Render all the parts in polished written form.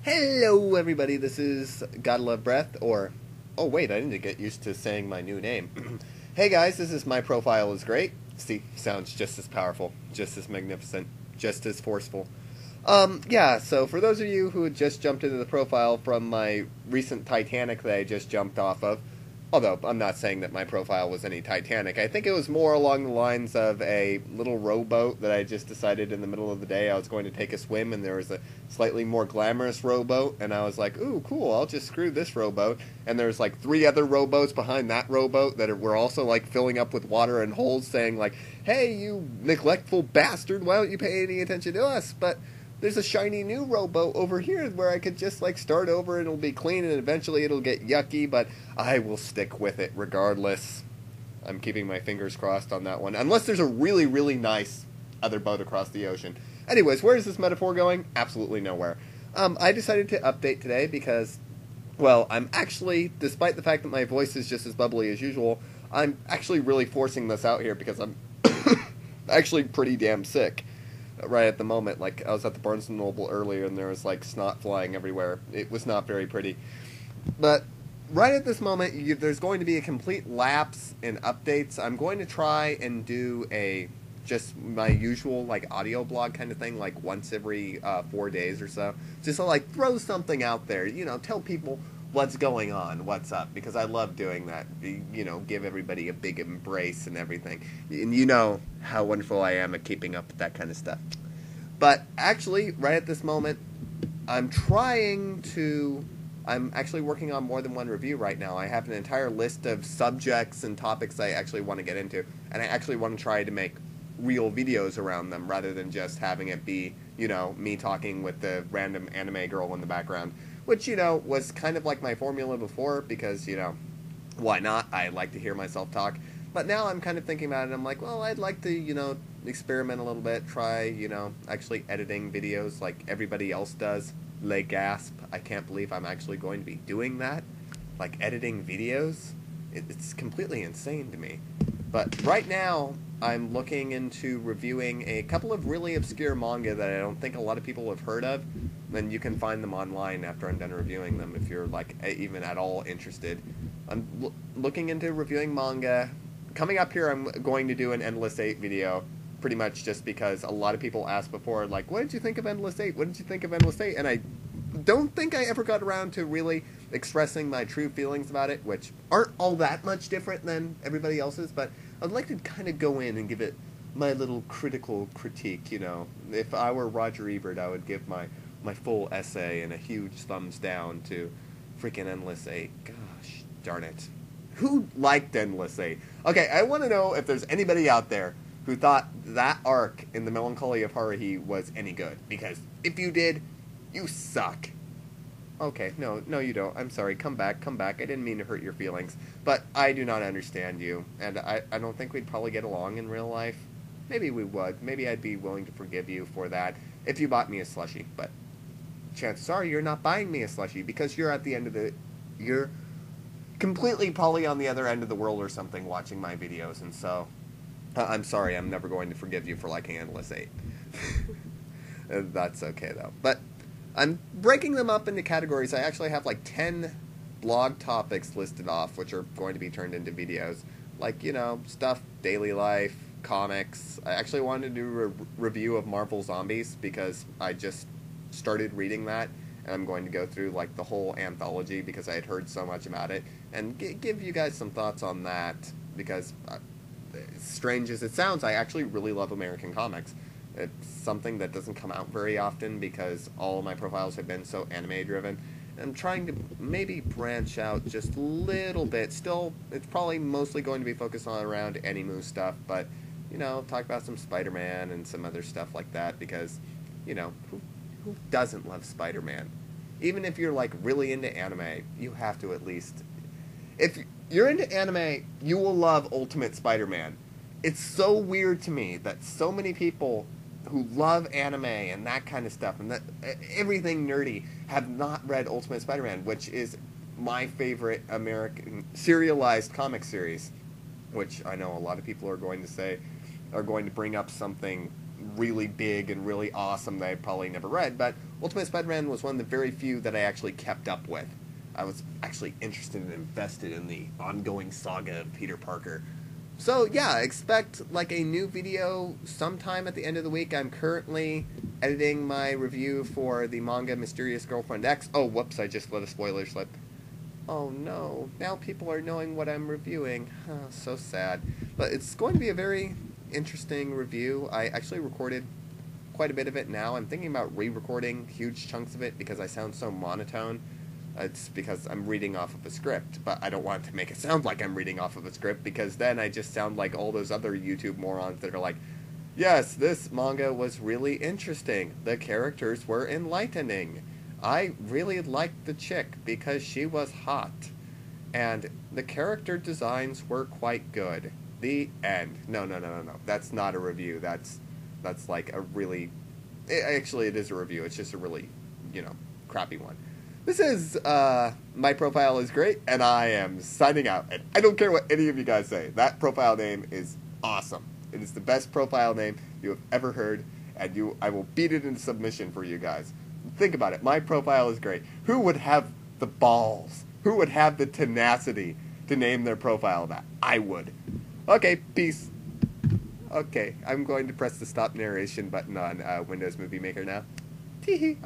Hello, everybody. This is Gotta Love Breath, or oh wait, I need to get used to saying my new name. Hey guys, this is My Profile is Great. See, sounds just as powerful, just as magnificent, just as forceful. Yeah. So for those of you who had just jumped into the profile from my recent Titanic that I just jumped off of, although I'm not saying that my profile was any Titanic, I think it was more along the lines of a little rowboat that I just decided in the middle of the day I was going to take a swim, and there was a slightly more glamorous rowboat, and I was like, ooh, cool, I'll just screw this rowboat. And there's like three other rowboats behind that rowboat that were also like filling up with water and holes, saying like, hey, you neglectful bastard, why don't you pay any attention to us? But there's a shiny new rowboat over here where I could just like start over and it'll be clean and eventually it'll get yucky, but I will stick with it regardless. I'm keeping my fingers crossed on that one. Unless there's a really, really nice other boat across the ocean. Anyways, where is this metaphor going? Absolutely nowhere. I decided to update today because, well, I'm actually, despite the fact that my voice is just as bubbly as usual, I'm actually really forcing this out here because I'm actually pretty damn sick right at the moment. Like, I was at the Barnes & Noble earlier and there was like snot flying everywhere. It was not very pretty. But right at this moment, there's going to be a complete lapse in updates. I'm going to try and do just my usual like audio blog kind of thing, like once every 4 days or so, just to like throw something out there, tell people what's going on, what's up, because I love doing that, give everybody a big embrace and everything, and you know how wonderful I am at keeping up with that kind of stuff. But actually, right at this moment, I'm actually working on more than one review right now. I have an entire list of subjects and topics I actually want to get into, and I actually want to try to make real videos around them rather than just having it be, me talking with the random anime girl in the background, which, was kind of like my formula before because, why not? I like to hear myself talk. But now I'm kind of thinking about it, I'm like, well, I'd like to, experiment a little bit, try, actually editing videos like everybody else does. Le gasp. I can't believe I'm actually going to be doing that. Like, editing videos? It's completely insane to me. But right now, I'm looking into reviewing a couple of really obscure manga that I don't think a lot of people have heard of. Then you can find them online after I'm done reviewing them if you're, like, even at all interested. I'm looking into reviewing manga. Coming up here, I'm going to do an Endless 8 video, pretty much just because a lot of people asked before, like, what did you think of Endless 8? What did you think of Endless 8? And I don't think I ever got around to really expressing my true feelings about it, which aren't all that much different than everybody else's, but I'd like to kind of go in and give it my little critical critique, If I were Roger Ebert, I would give my full essay and a huge thumbs down to freaking Endless 8. Gosh darn it. Who liked Endless 8? Okay, I want to know if there's anybody out there who thought that arc in The Melancholy of Haruhi was any good. Because if you did, you suck. Okay, no, you don't. I'm sorry. Come back. I didn't mean to hurt your feelings. But I do not understand you. And I don't think we'd probably get along in real life. Maybe we would. Maybe I'd be willing to forgive you for that if you bought me a slushie. But chances are you're not buying me a slushie because you're at the end of you're completely probably on the other end of the world or something watching my videos. And so I'm sorry. I'm never going to forgive you for liking Endless 8. That's okay, though. But I'm breaking them up into categories. I actually have like 10 blog topics listed off, which are going to be turned into videos. Like, stuff, daily life, comics. I actually wanted to do a review of Marvel Zombies because I just started reading that. And I'm going to go through like the whole anthology because I had heard so much about it. And give you guys some thoughts on that because, as strange as it sounds, I actually really love American comics. It's something that doesn't come out very often because all of my profiles have been so anime-driven. I'm trying to maybe branch out just a little bit. Still, it's probably mostly going to be focused on around Animu stuff, but, talk about some Spider-Man and some other stuff like that because, who doesn't love Spider-Man? Even if you're, like, really into anime, you have to at least... If you're into anime, you will love Ultimate Spider-Man. It's so weird to me that so many people who love anime and that kind of stuff and that everything nerdy have not read Ultimate Spider-Man, which is my favorite American serialized comic series, which I know a lot of people are going to bring up something really big and really awesome that I probably never read, but Ultimate Spider-Man was one of the very few that I actually kept up with. I was actually interested and invested in the ongoing saga of Peter Parker. So yeah, expect like a new video sometime at the end of the week. I'm currently editing my review for the manga Mysterious Girlfriend X. Oh, whoops, I just let a spoiler slip. Oh no, now people are knowing what I'm reviewing. Oh, so sad. But it's going to be a very interesting review. I actually recorded quite a bit of it now. I'm thinking about re-recording huge chunks of it because I sound so monotone. It's because I'm reading off of a script, but I don't want to make it sound like I'm reading off of a script because then I just sound like all those other YouTube morons that are like, yes, this manga was really interesting. The characters were enlightening. I really liked the chick because she was hot. And the character designs were quite good. The end. No. That's not a review. That's like a really... Actually, it is a review. It's just a really, crappy one. This is, my profile is great, and I am signing out. And I don't care what any of you guys say. That profile name is awesome. It is the best profile name you have ever heard, and I will beat it in submission for you guys. Think about it. My profile is great. Who would have the balls? Who would have the tenacity to name their profile that? I would. Okay, peace. Okay, I'm going to press the stop narration button on Windows Movie Maker now. Teehee.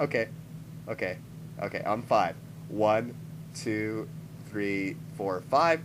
Okay, on 5. 1, 2, 3, 4, 5.